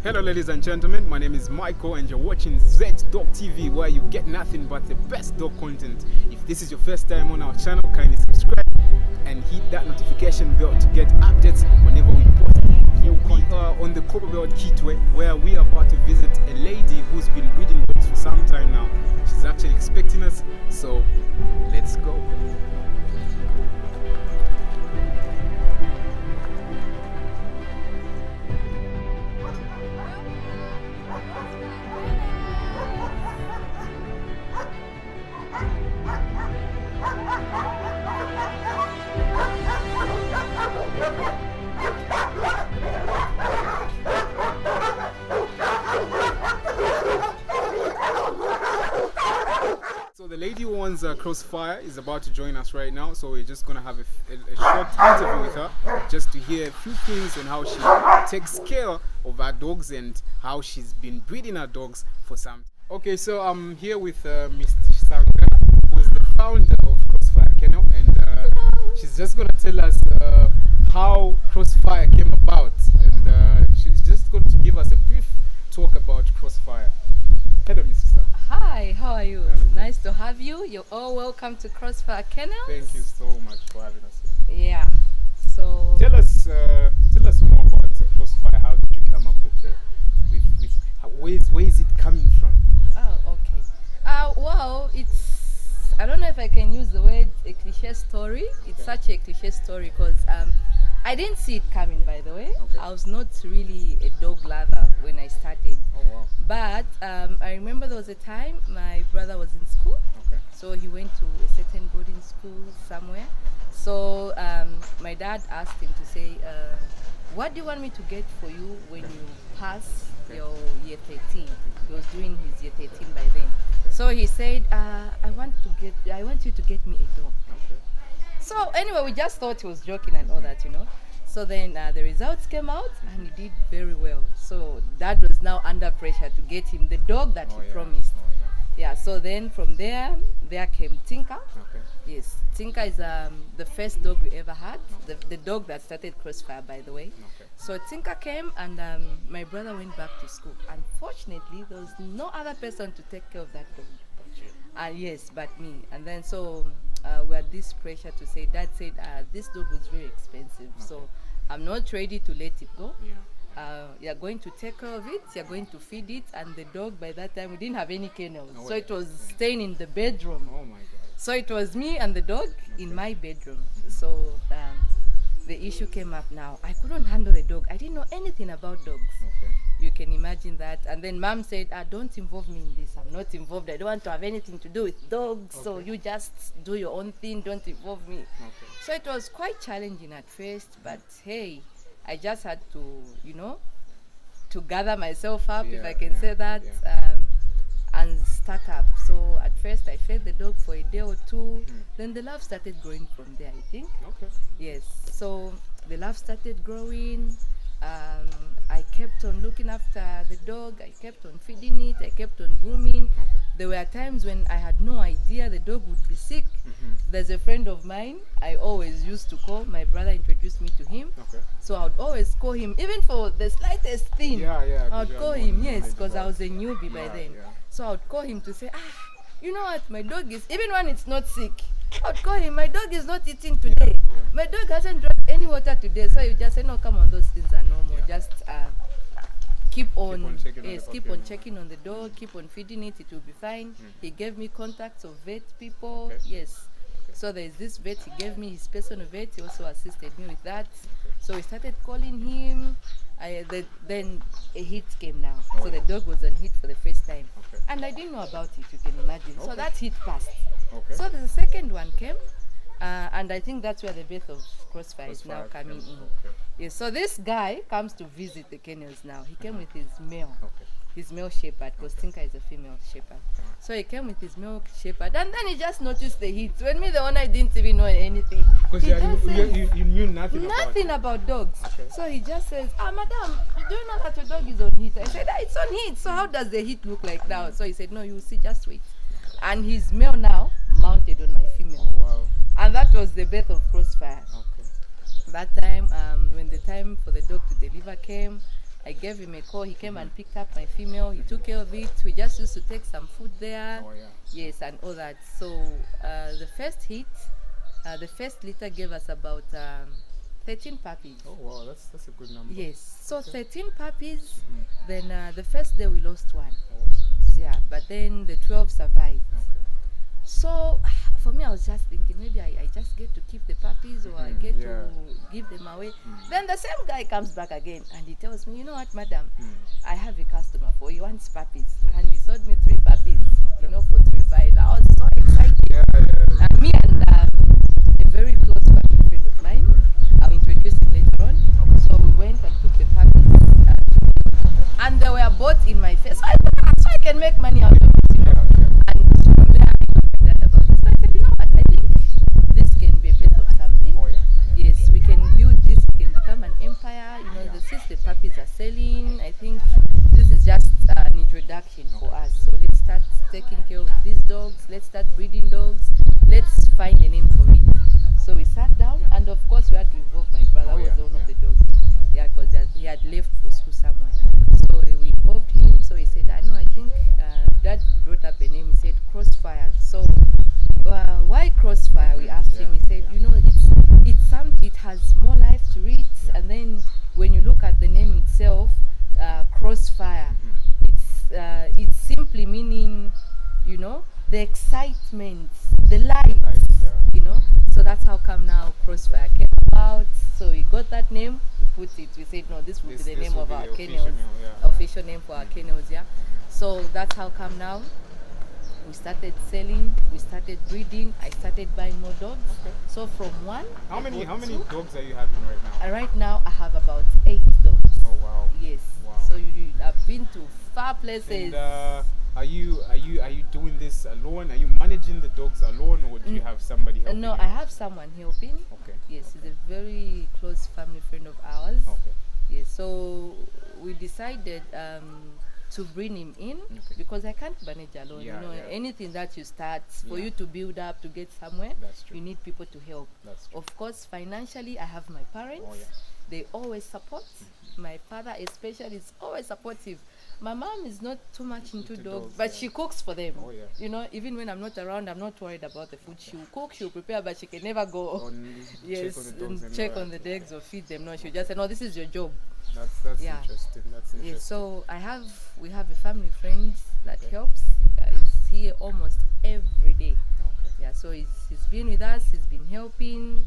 Hello ladies and gentlemen, my name is Michael and you're watching Z Dog TV, where you get nothing but the best dog content. If this is your first time on our channel, kindly subscribe and hit that notification bell to get updates whenever we post new content. We are on the Copperbelt Kitwe, where we are about to visit a lady who's been breeding dogs for some time now. She's actually expecting us, so let's go. So the lady who owns Crossfire is about to join us right now, so we're just going to have a short interview with her just to hear a few things on how she takes care of her dogs and how she's been breeding her dogs for some time. Okay, so I'm here with Mr. Sanga, who is the founder of Crossfire Kennel, and she's just going to tell us how Crossfire came about, and she's just going to give us a brief talk about Crossfire. Hello, Mr. Sanga. Hi, how are you? Nice to have you. You're all welcome to Crossfire Kennel. Thank you so much for having us here. Yeah. So Tell us more about Crossfire. How did you come up with where is it coming from? oh, okay. Well, it's, I don't know if I can use the word a cliche story. It's such a cliche story because I didn't see it coming, by the way. Okay. I was not really a dog lover when I started. Oh wow. But I remember there was a time my brother was in school. Okay. So he went to a certain boarding school somewhere. So my dad asked him to say, what do you want me to get for you when you pass your year 13? He was doing his year 13 by then. So he said, I want you to get me a dog. Okay. So anyway, we just thought he was joking and all that, you know. So then the results came out and he did very well. So Dad was now under pressure to get him the dog that he promised. Oh yeah. Yeah, so then from there came Tinker. Okay. Yes, Tinker is the first dog we ever had, the dog that started Crossfire, by the way. Okay. So Tinker came and my brother went back to school. Unfortunately, there was no other person to take care of that dog. Yes, but me. And then so we had this pressure to say, Dad said, this dog was very expensive, so I'm not ready to let it go. Yeah. You're going to take care of it, you're going to feed it, and the dog, by that time we didn't have any kennels, so it was staying in the bedroom. Oh my God. So it was me and the dog in my bedroom. So the issue came up now. I couldn't handle the dog. I didn't know anything about dogs. Okay. You can imagine that. And then Mom said, don't involve me in this. I'm not involved. I don't want to have anything to do with dogs. So you just do your own thing. Don't involve me. Okay. So it was quite challenging at first. But hey, I just had to, to gather myself up, if I can say that, and start up. So at first I fed the dog for a day or two. Then the love started growing from there, I think. Okay. Yes. So the love started growing. I kept on looking after the dog. I kept on feeding it. I kept on grooming. Okay. There were times when I had no idea the dog would be sick. There's a friend of mine I always used to call. My brother introduced me to him. Okay. So I would always call him, even for the slightest thing. Yeah. I would call him, yes, because I was a newbie by then. Yeah. So I would call him to say, you know what, my dog is, even when it's not sick, I would call him, my dog is not eating today. My dog hasn't drank any water today. So you just say, no, come on, those things are normal. Just keep on checking on the dog, keep on feeding it, it will be fine. He gave me contacts of vet people. Yes. So there's this vet, he gave me his personal vet, he also assisted me with that. So we started calling him. Then a hit came now. So the dog was on hit for the first time. And I didn't know about it, you can imagine. So that hit passed. So the second one came. And I think that's where the birth of Crossfire is now coming in. Yes, so this guy comes to visit the kennels now. He came with his male shepherd, because Tinker is a female shepherd. So he came with his male shepherd, and then he just noticed the heat. When me, the owner, I didn't even know anything. Because you knew nothing about dogs. Okay. So he just says, madam, do you know that your dog is on heat? I said, it's on heat. So how does the heat look like now? So he said, no, you see, just wait. And his male now mounted on my female. Oh, wow. And that was the birth of Crossfire. Okay. That time, when the time for the dog to deliver came, I gave him a call. He came and picked up my female. He took care of it. We just used to take some food there. Oh, yeah. Yes, and all that. So the first hit, the first litter gave us about 13 puppies. Oh, wow, that's a good number. Yes, so Okay. 13 puppies. Then the first day we lost one. Oh, Yeah, but then the 12 survived. okay. So for me, I was just thinking maybe I just get to keep the puppies or I get yeah. to give them away. Then the same guy comes back again and he tells me, you know what, madam, I have a customer for you, wants puppies. And he sold me 3 puppies, you know, for 3.5. I was so excited. Yeah, yeah. And me and a very close family friend of mine, I'll introduce him later on. So we went and took the puppies and they were bought in my face. So I can make money out of it, you know. And from there, I that about it. So I said, you know what, I think this can be a bit of something. Oh, yeah. Yes, we can build this, it can become an empire. You know, since the puppies are selling, I think this is just an introduction for us. So let's start taking care of these dogs. Let's start breeding dogs. Let's find a name for it. So we sat down, and of course we had to involve my brother, Oh, who was yeah, the owner of yeah. the dog. Yeah, because he had left for school somewhere. So we involved him. So he said, I know, I think Dad brought up a name. He said Crossfire. So why Crossfire? We asked him. He said, you know, it has more life to it. And then when you look at the name itself, Crossfire, it's simply meaning, you know, the excitement, the light, you know. So that's how come now Crossfire came about. So we got that name, we put it. We said, no, this will be the name will of be our the official kennels, name, yeah. official name for our kennels, yeah. So that's how come now. We started selling, we started breeding, I started buying more dogs. Okay. So from one, How I many bought 2. dogs are you having right now? Right now I have about 8 dogs. Oh, wow. Yes. Wow. So I've been to far places. And are you doing this alone? Are you managing the dogs alone, or do you have somebody helping? No, you? I have someone helping. Okay. Yes, he's a very close family friend of ours. Okay. Yes, so we decided to bring him in because I can't manage alone. Yeah, you know, yeah. anything that you start, for Yeah. you to build up, to get somewhere, That's true. you need people to help. That's true. Of course, financially, I have my parents. Oh, yeah. They always support. My father especially is always supportive. My mom is not too much into dogs, but she cooks for them. Oh, yeah. You know, even when I'm not around, I'm not worried about the food. She'll cook, she'll prepare, but she can never go Check on the dogs and check all on that. the dogs or feed them. No, she'll just say, no, this is your job. That's Yeah. interesting. That's interesting. Yeah, so we have a family friend that helps. He's here almost every day. Okay. Yeah, so he's been with us. He's been helping.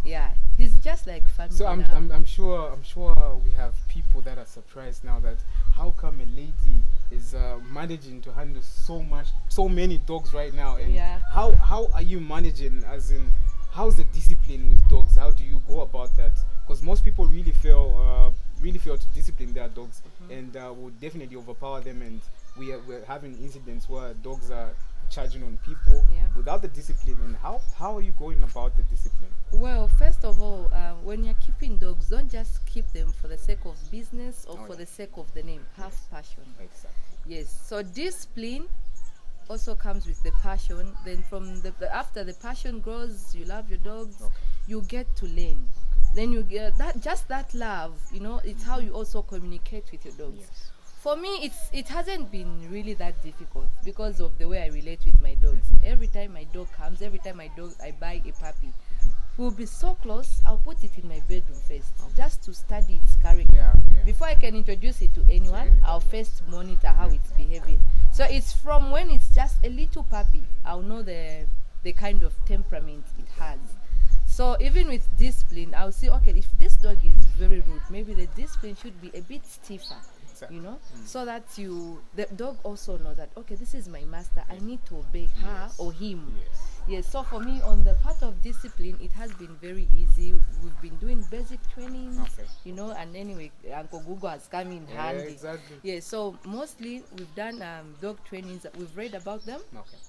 Yeah, he's just like family. So I'm sure we have people that are surprised now that how come a lady is managing to handle so many dogs right now, and Yeah. how are you managing, as in how's the discipline with dogs? How do you go about that? Because most people really fail to discipline their dogs, and would definitely overpower them, and we're having incidents where dogs are charging on people without the discipline. And how are you going about the discipline? Well, first of all, when you're keeping dogs, don't just keep them for the sake of business or for the sake of the name. Have passion. Exactly. Yes. So discipline also comes with the passion. Then from after the passion grows, you love your dogs. You get to learn. Then you get that love. You know, it's how you also communicate with your dogs. Yes. For me, it hasn't been really that difficult because of the way I relate with my dogs. Every time my dog comes, I buy a puppy. We'll be so close, I'll put it in my bedroom first, just to study its character. Yeah. Before I can introduce it to anyone, I'll first monitor how it's behaving. So it's from when it's just a little puppy, I'll know the kind of temperament it has. So even with discipline, I'll say, okay, if this dog is very rude, maybe the discipline should be a bit stiffer. You know, so that the dog also knows that, okay, this is my master, I need to obey her or him. Yes. So for me, on the part of discipline, it has been very easy. We've been doing basic trainings, you know, and anyway, Uncle Google has come in handy. Exactly. Yeah, so mostly we've done dog trainings. We've read about them.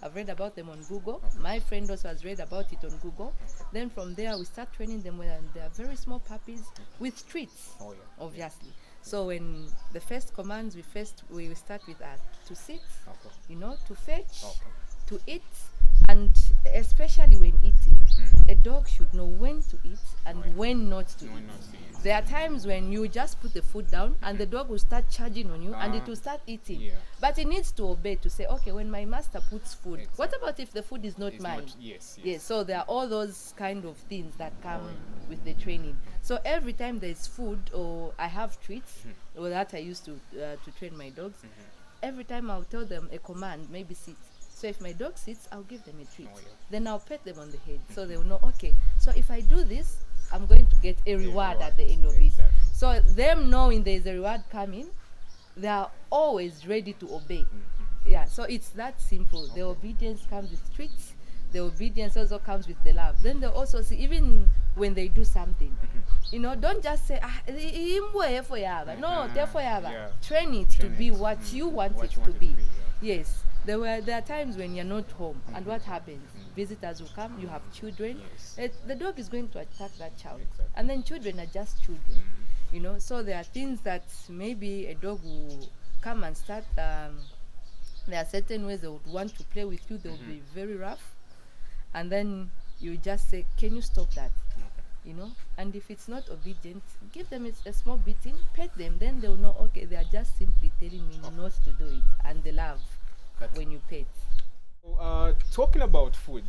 I've read about them on Google. My friend also has read about it on Google. Then from there, we start training them when they are very small puppies with treats, obviously. So when the first commands, we start with to sit, you know, to fetch, to eat, and especially when eating, a dog should know when to eat and when not to eat. There are times when you just put the food down and the dog will start charging on you and it will start eating. Yeah. But it needs to obey to say, okay, when my master puts food, Exactly. what about if the food is not It's mine? not- yes. Yes, so there are all those kind of things that come with the training. So every time there's food or I have treats, or that I used to train my dogs, every time I'll tell them a command, maybe sit. So if my dog sits, I'll give them a treat. Oh, yeah. Then I'll pet them on the head so they will know, okay, so if I do this, I'm going to get a reward at the end of it. Exactly. So them knowing there's a reward coming, they are always ready to obey. Yeah, so it's that simple. The obedience comes with treats. The obedience also comes with the love. Then they also see, even when they do something, you know, don't just say, no, therefore, Yeah. train it to Train be it. what you want What it you to want it be. to be, yeah. Yes, there are times when you're not home, and what happens? Visitors will come, you have children, Yes. the dog is going to attack that child. Exactly. And then children are just children, you know, so there are things that maybe a dog will come and start, there are certain ways they would want to play with you, they will be very rough, and then you just say, can you stop that? You know, and if it's not obedient, give them a small beating, pet them, then they'll know, okay, they are just simply telling me not to do it, and they love when you pet. So, talking about food,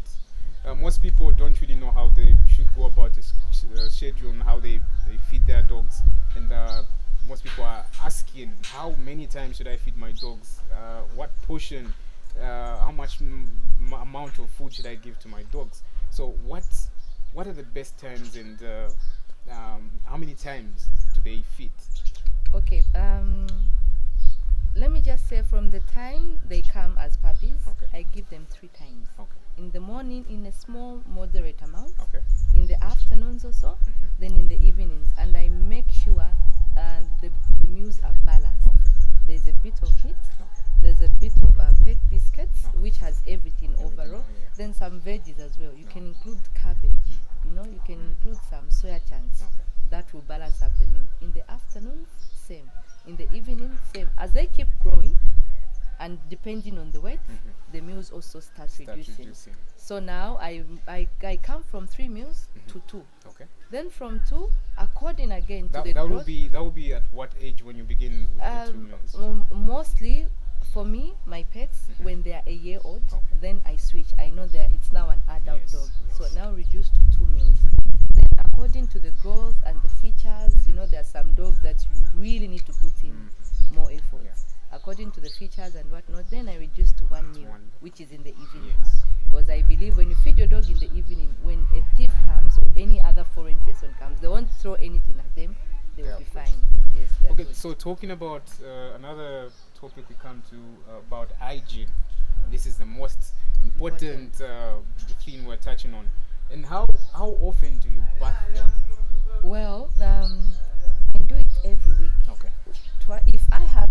most people don't really know how they should go about the schedule and how they feed their dogs. And most people are asking, how many times should I feed my dogs? What portion, how much amount of food should I give to my dogs? So what are the best times, and how many times do they feed? Okay, let me just say, from the time they come as puppies, I give them 3 times. In the morning in a small moderate amount, in the afternoons also, then in the evenings, and I make sure the meals are balanced. There's a bit of meat, there's a bit of pet biscuits, which has everything overall, then some veggies as well. You can include cabbage, you know, you can include some soya chunks. That will balance up the meal. In the afternoons, same. In the evening, same. As they keep growing, and depending on the weight, the meals also start reducing. So now I come from 3 meals to 2. Then from 2, according again to the growth. That will be at what age when you begin with the 2 meals? Mostly for me, my pets, when they are a year old, then I switch. I know that it's now an adult dog. So now reduce to 2 meals. Then according to the growth and the features, you know, there are some dogs that you really need to put in more effort. According to the features and whatnot, then I reduce to 1 meal, which is in the evening. Because I believe when you feed your dog in the evening, when a thief comes or any other foreign person comes, they won't throw anything at them, they will be fine. Yes, Okay, good. so talking about another topic we come to, about hygiene. This is the most important thing we're touching on. And how often do you bath them? Well, I do it every week. If I have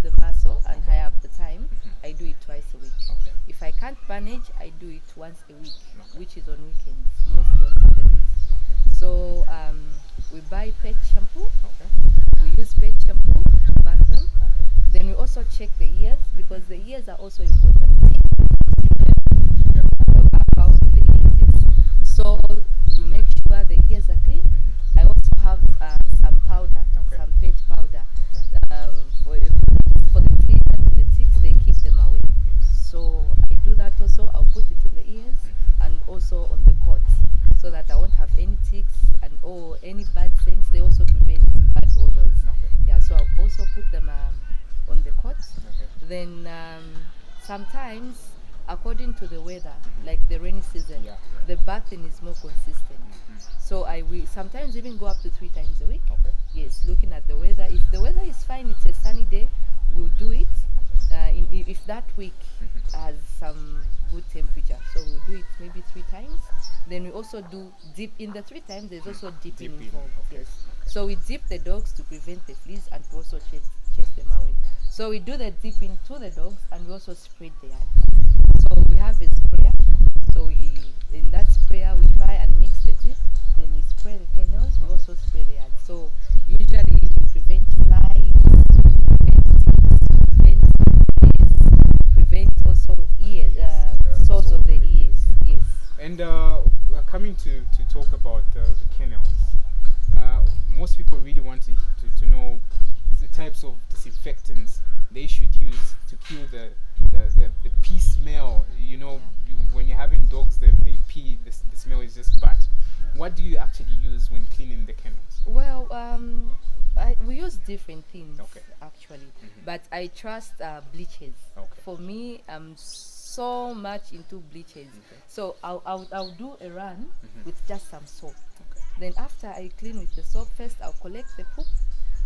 the muscle and I have the time, I do it twice a week. If I can't manage, I do it once a week, which is on weekends, mostly on Saturdays. So we buy pet shampoo. We use pet shampoo to bath them. Then we also check the ears, because the ears are also important. Are found in the ears, yes. So we make sure the ears are clean. I also have some powder, some pet powder. For the fleas and the ticks, they keep them away. So I do that also. I'll put it in the ears and also on the coats, so that I won't have any ticks and or any bad scents. They also prevent bad odors. Yeah, so I'll also put them on the coats. Then sometimes, according to the weather, like the rainy season, the bathing is more consistent. So I will sometimes even go up to 3 times a week. Yes, looking at the weather. If the weather is fine, it's a sunny day, we'll do it. If that week has some good temperature, so we'll do it maybe 3 times. Then we also do dip. In the 3 times, there's also dipping involved. Yes. So we dip the dogs to prevent the fleas and to also chase them away. So we do the dipping to the dogs, and we also spray the yard. So we have a sprayer. So in that sprayer we try and mix the dip. Then we spray the kennels. We also spray the yard. So usually we prevent flies, prevent also most people really want to know the types of disinfectants they should use to kill the pee smell. You know, when you're having dogs, they pee, the smell is just bad. What do you actually use when cleaning the kennels? Well, we use different things Okay. actually, but I trust bleaches. Okay. For me, I'm so much into bleaches. Okay. So I'll do a run with just some soap. Okay. Then after I clean with the soap, first I'll collect the poop.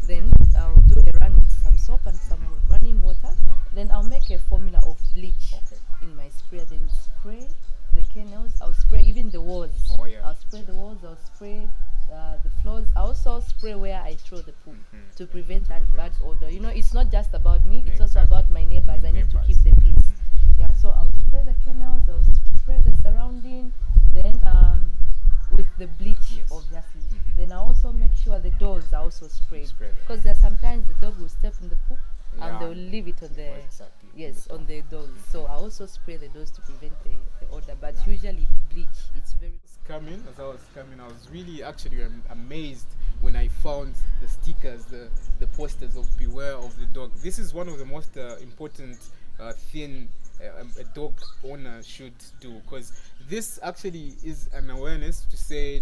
Then I'll do a run with some soap and some running water. Then I'll make a formula of bleach Okay. in my sprayer. Then spray the kennels. I'll spray even the walls. Oh, yeah. I'll spray the walls. I'll spray the floors. I also spray where I throw the poop to prevent that bad odor. You know, it's not just about me. It's also Exactly. about my neighbors. I need to Neighbors. keep the peace. Yeah. So I'll spray the kennels. I'll spray the surrounding. Then with the bleach, Yes. obviously. Then I also make sure the doors are also sprayed, Spray them. because there's sometimes the dog will step in the poop Yeah. and they will leave it on the Exactly. yes on the doors. So I also spray the doors to prevent the odor. But usually bleach, it's very As I was coming, I was really actually amazed when I found the stickers, the posters of Beware of the Dog. This is one of the most important thing a dog owner should do, because this actually is an awareness to say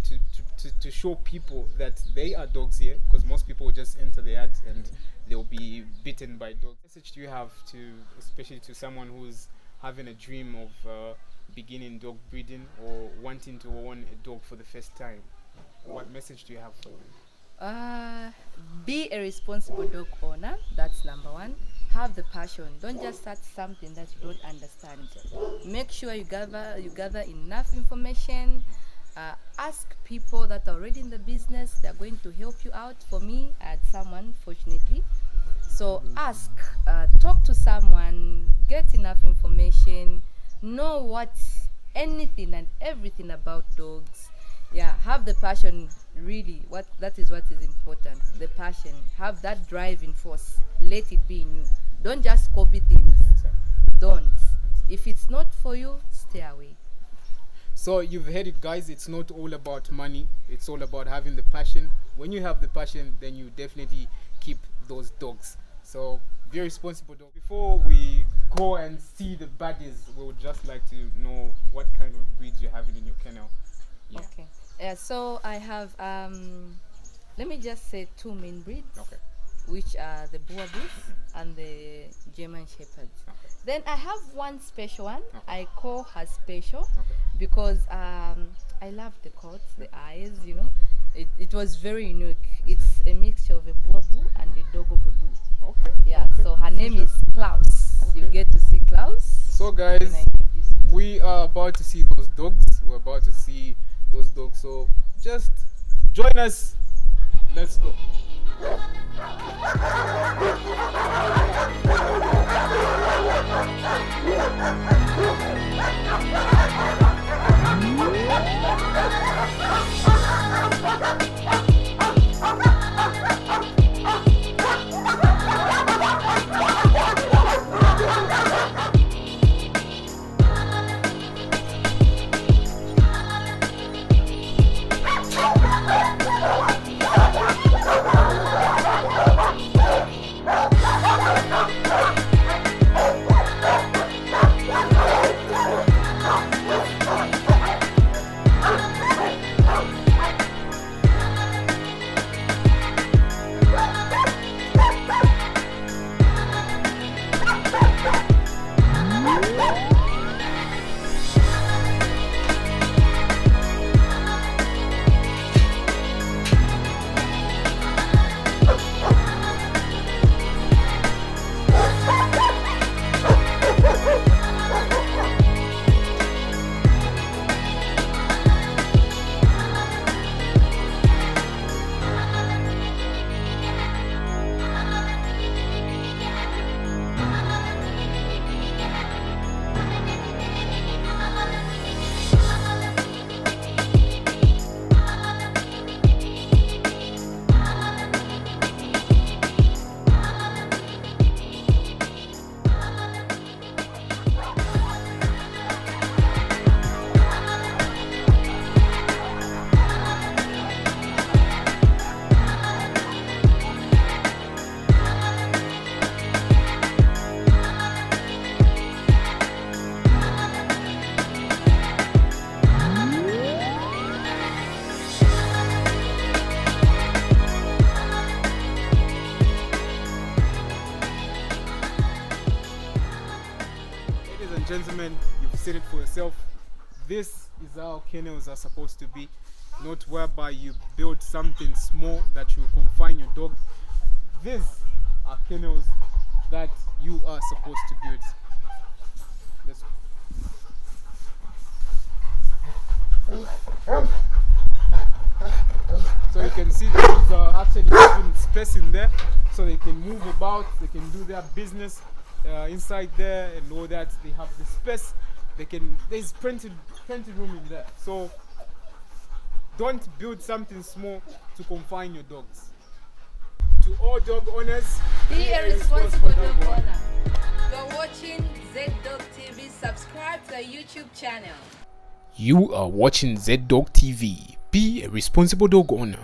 to show people that they are dogs here, because most people just enter the yard and they'll be bitten by dogs. What message do you have to, especially to someone who's having a dream of beginning dog breeding or wanting to own a dog for the first time? What message do you have for them? Be a responsible dog owner. That's number one. Have the passion. Don't just start something that you don't understand. Make sure you gather enough information. Ask people that are already in the business. They're going to help you out. For me, I had someone, fortunately. So ask, talk to someone, get enough information, know anything and everything about dogs. Yeah, have the passion. Really, that is what is important. The passion. Have that driving force. Let it be in you. Don't just copy things. Don't. If it's not for you, stay away. So you've heard it, guys. It's not all about money. It's all about having the passion. When you have the passion, then you definitely keep those dogs. So be a responsible dog. Before we go and see the baddies, we would just like to know what kind of breeds you're having in your kennel. Yeah. Okay. So I have let me just say two main breeds. Okay. Which are the Boerboels and the German Shepherds. Okay. Then I have one special one. Okay. I call her special Okay. because I love the coat, the eyes, you know. It was very unique. It's a mixture of a Boerboel and a Dogobodu. Okay. Yeah, Okay. so her name is Klaus. Okay. You get to see Klaus. So When guys, I introduce you. we are about to see those dogs. We're about to see those dogs. So just join us. Let's go. and gentlemen, you've seen it for yourself. This is how kennels are supposed to be, not whereby you build something small that you confine your dog. These are kennels that you are supposed to build. Let's go. So you can see the dogs are actually having space in there, so they can move about, they can do their business inside there and all that. They have the space. There's plenty room in there. So don't build something small to confine your dogs. To all dog owners, Be a responsible dog owner. You're watching Z Dog TV. Subscribe to our YouTube channel. You are watching Z Dog TV. Be a responsible dog owner.